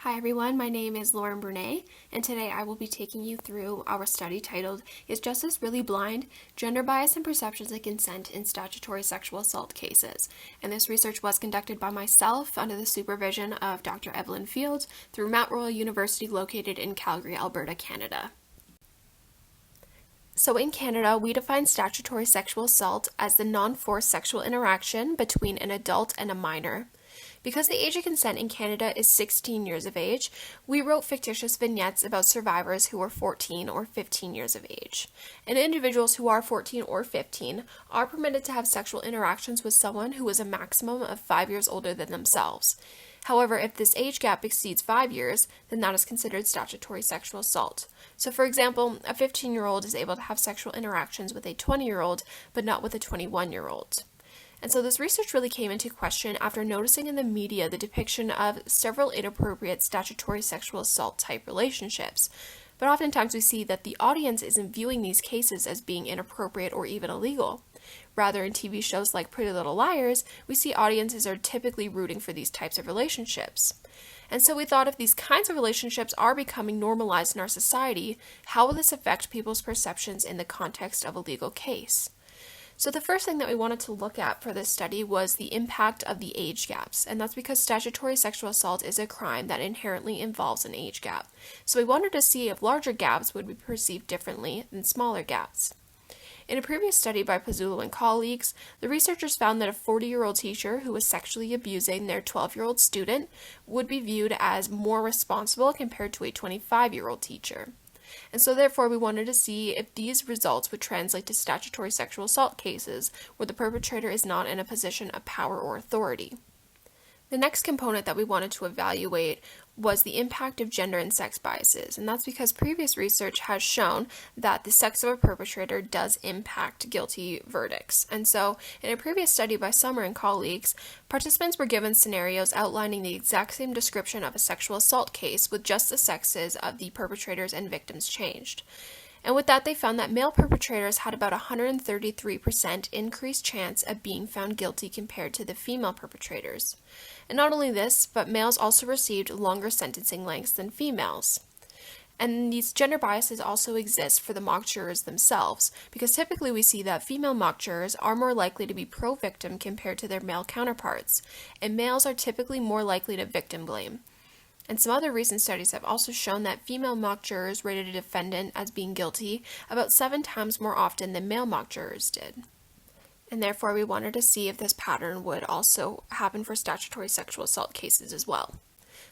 Hi everyone, my name is Lauren Brunet, and today I will be taking you through our study titled, Is Justice Really Blind? Gender Bias and Perceptions of Consent in Statutory Sexual Assault Cases. And this research was conducted by myself under the supervision of Dr. Brunet Field through Mount Royal University located in Calgary, Alberta, Canada. So in Canada, we define statutory sexual assault as the non-forced sexual interaction between an adult and a minor. Because the age of consent in Canada is 16 years of age, we wrote fictitious vignettes about survivors who were 14 or 15 years of age. And individuals who are 14 or 15 are permitted to have sexual interactions with someone who is a maximum of 5 years older than themselves. However, if this age gap exceeds 5 years, then that is considered statutory sexual assault. So for example, a 15-year-old is able to have sexual interactions with a 20-year-old, but not with a 21-year-old. And so this research really came into question after noticing in the media the depiction of several inappropriate statutory sexual assault type relationships. But oftentimes we see that the audience isn't viewing these cases as being inappropriate or even illegal. Rather, in TV shows like Pretty Little Liars, we see audiences are typically rooting for these types of relationships. And so we thought if these kinds of relationships are becoming normalized in our society, how will this affect people's perceptions in the context of a legal case? So the first thing that we wanted to look at for this study was the impact of the age gaps, and that's because statutory sexual assault is a crime that inherently involves an age gap. So we wanted to see if larger gaps would be perceived differently than smaller gaps. In a previous study by Pizzullo and colleagues, the researchers found that a 40-year-old teacher who was sexually abusing their 12-year-old student would be viewed as more responsible compared to a 25-year-old teacher. And so therefore we wanted to see if these results would translate to statutory sexual assault cases where the perpetrator is not in a position of power or authority. The next component that we wanted to evaluate was the impact of gender and sex biases, and that's because previous research has shown that the sex of a perpetrator does impact guilty verdicts. And so, in a previous study by Summer and colleagues, participants were given scenarios outlining the exact same description of a sexual assault case with just the sexes of the perpetrators and victims changed. And with that, they found that male perpetrators had about 133% increased chance of being found guilty compared to the female perpetrators. And not only this, but males also received longer sentencing lengths than females. And these gender biases also exist for the mock jurors themselves, because typically we see that female mock jurors are more likely to be pro-victim compared to their male counterparts, and males are typically more likely to victim blame. And some other recent studies have also shown that female mock jurors rated a defendant as being guilty about 7 times more often than male mock jurors did. And therefore we wanted to see if this pattern would also happen for statutory sexual assault cases as well.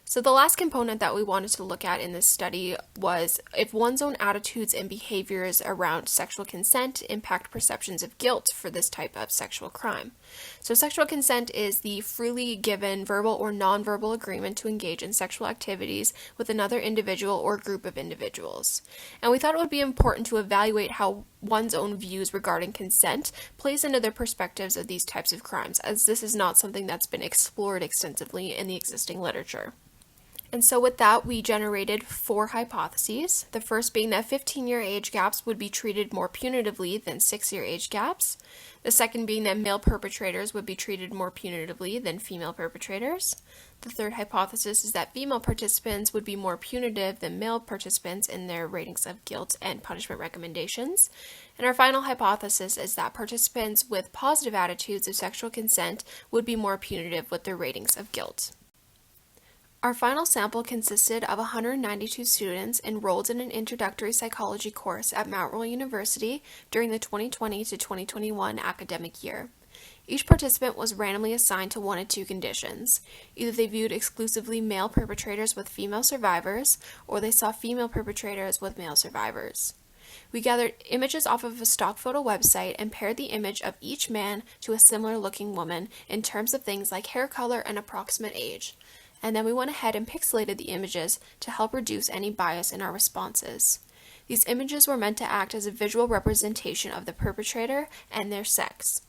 So the last component that we wanted to look at in this study was if one's own attitudes and behaviors around sexual consent impact perceptions of guilt for this type of sexual crime. So sexual consent is the freely given verbal or nonverbal agreement to engage in sexual activities with another individual or group of individuals. And we thought it would be important to evaluate how one's own views regarding consent plays into their perspectives of these types of crimes, as this is not something that's been explored extensively in the existing literature. And so with that, we generated 4 hypotheses. The first being that 15-year age gaps would be treated more punitively than 6-year age gaps. The second being that male perpetrators would be treated more punitively than female perpetrators. The third hypothesis is that female participants would be more punitive than male participants in their ratings of guilt and punishment recommendations. And our final hypothesis is that participants with positive attitudes of sexual consent would be more punitive with their ratings of guilt. Our final sample consisted of 192 students enrolled in an introductory psychology course at Mount Royal University during the 2020 to 2021 academic year. Each participant was randomly assigned to one of 2 conditions. Either they viewed exclusively male perpetrators with female survivors, or they saw female perpetrators with male survivors. We gathered images off of a stock photo website and paired the image of each man to a similar looking woman in terms of things like hair color and approximate age. And then we went ahead and pixelated the images to help reduce any bias in our responses. These images were meant to act as a visual representation of the perpetrator and their sex.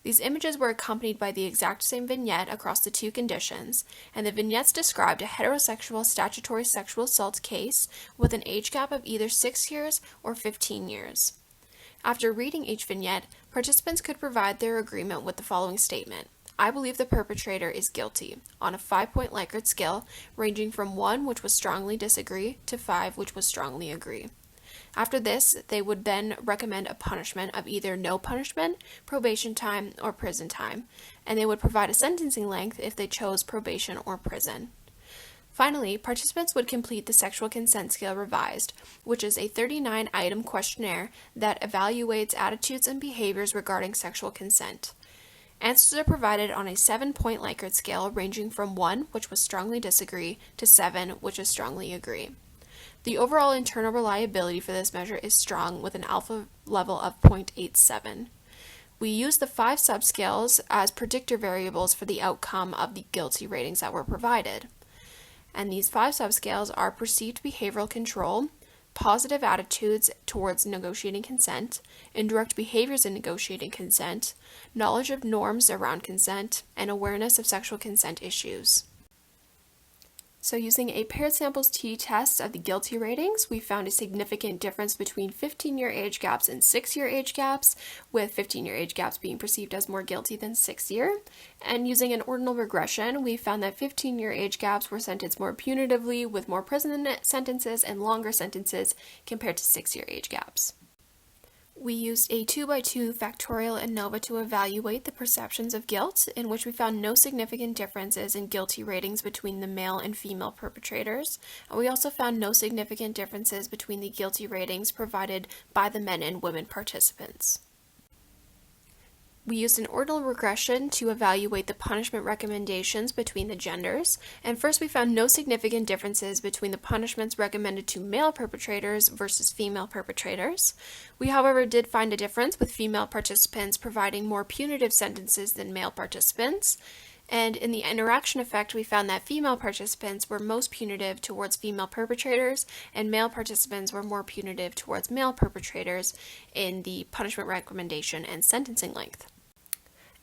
These images were accompanied by the exact same vignette across the 2 conditions, and the vignettes described a heterosexual statutory sexual assault case with an age gap of either 6 years or 15 years. After reading each vignette, participants could provide their agreement with the following statement. I believe the perpetrator is guilty, on a 5-point Likert scale, ranging from 1, which was strongly disagree, to 5, which was strongly agree. After this, they would then recommend a punishment of either no punishment, probation time, or prison time, and they would provide a sentencing length if they chose probation or prison. Finally, participants would complete the Sexual Consent Scale Revised, which is a 39-item questionnaire that evaluates attitudes and behaviors regarding sexual consent. Answers are provided on a 7-point Likert scale ranging from 1, which was strongly disagree, to 7, which is strongly agree. The overall internal reliability for this measure is strong with an alpha level of 0.87. We use the 5 subscales as predictor variables for the outcome of the guilty ratings that were provided. And these 5 subscales are perceived behavioral control, positive attitudes towards negotiating consent, indirect behaviors in negotiating consent, knowledge of norms around consent, and awareness of sexual consent issues. So using a paired samples t-test of the guilty ratings, we found a significant difference between 15-year age gaps and 6-year age gaps, with 15-year age gaps being perceived as more guilty than 6-year. And using an ordinal regression, we found that 15-year age gaps were sentenced more punitively with more prison sentences and longer sentences compared to 6-year age gaps. We used a 2x2 factorial ANOVA to evaluate the perceptions of guilt, in which we found no significant differences in guilty ratings between the male and female perpetrators. And we also found no significant differences between the guilty ratings provided by the men and women participants. We used an ordinal regression to evaluate the punishment recommendations between the genders, and first we found no significant differences between the punishments recommended to male perpetrators versus female perpetrators. We, however, did find a difference with female participants providing more punitive sentences than male participants, and in the interaction effect, we found that female participants were most punitive towards female perpetrators, and male participants were more punitive towards male perpetrators in the punishment recommendation and sentencing length.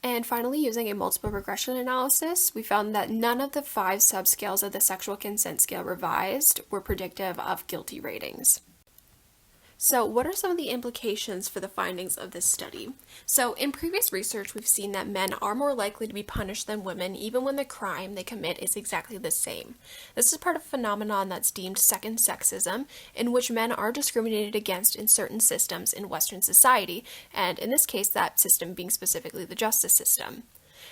And finally, using a multiple regression analysis, we found that none of the 5 subscales of the Sexual Consent Scale Revised were predictive of guilty ratings. So what are some of the implications for the findings of this study? So in previous research, we've seen that men are more likely to be punished than women, even when the crime they commit is exactly the same. This is part of a phenomenon that's deemed second sexism, in which men are discriminated against in certain systems in Western society, and in this case, that system being specifically the justice system.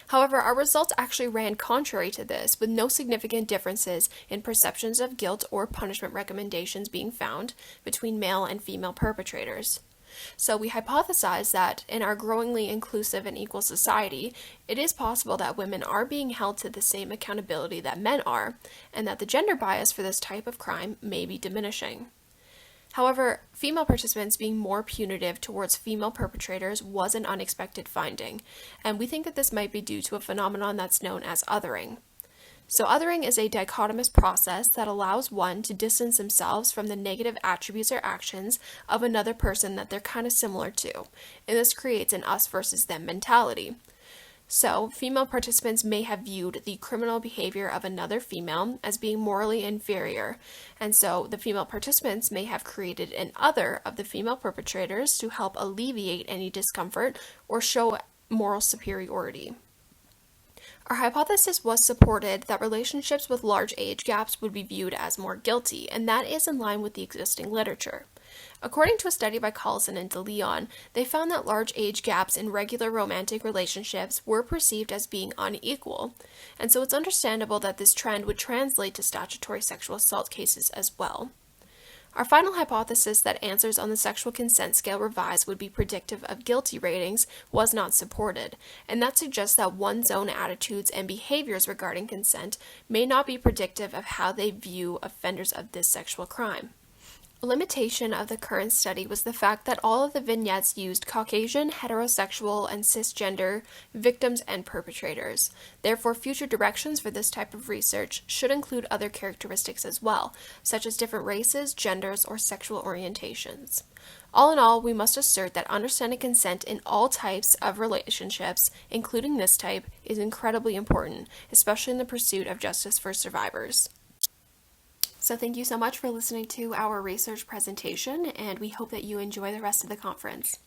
However, our results actually ran contrary to this, with no significant differences in perceptions of guilt or punishment recommendations being found between male and female perpetrators. So we hypothesized that in our growingly inclusive and equal society, it is possible that women are being held to the same accountability that men are, and that the gender bias for this type of crime may be diminishing. However, female participants being more punitive towards female perpetrators was an unexpected finding, and we think that this might be due to a phenomenon that's known as othering. So othering is a dichotomous process that allows one to distance themselves from the negative attributes or actions of another person that they're kind of similar to, and this creates an us versus them mentality. So, female participants may have viewed the criminal behavior of another female as being morally inferior, and so the female participants may have created an other of the female perpetrators to help alleviate any discomfort or show moral superiority. Our hypothesis was supported that relationships with large age gaps would be viewed as more guilty, and that is in line with the existing literature. According to a study by Collison and DeLeon, they found that large age gaps in regular romantic relationships were perceived as being unequal, and so it's understandable that this trend would translate to statutory sexual assault cases as well. Our final hypothesis that answers on the Sexual Consent Scale Revised would be predictive of guilty ratings was not supported, and that suggests that one's own attitudes and behaviors regarding consent may not be predictive of how they view offenders of this sexual crime. A limitation of the current study was the fact that all of the vignettes used Caucasian, heterosexual, and cisgender victims and perpetrators. Therefore, future directions for this type of research should include other characteristics as well, such as different races, genders, or sexual orientations. All in all, we must assert that understanding consent in all types of relationships, including this type, is incredibly important, especially in the pursuit of justice for survivors. So thank you so much for listening to our research presentation, and we hope that you enjoy the rest of the conference.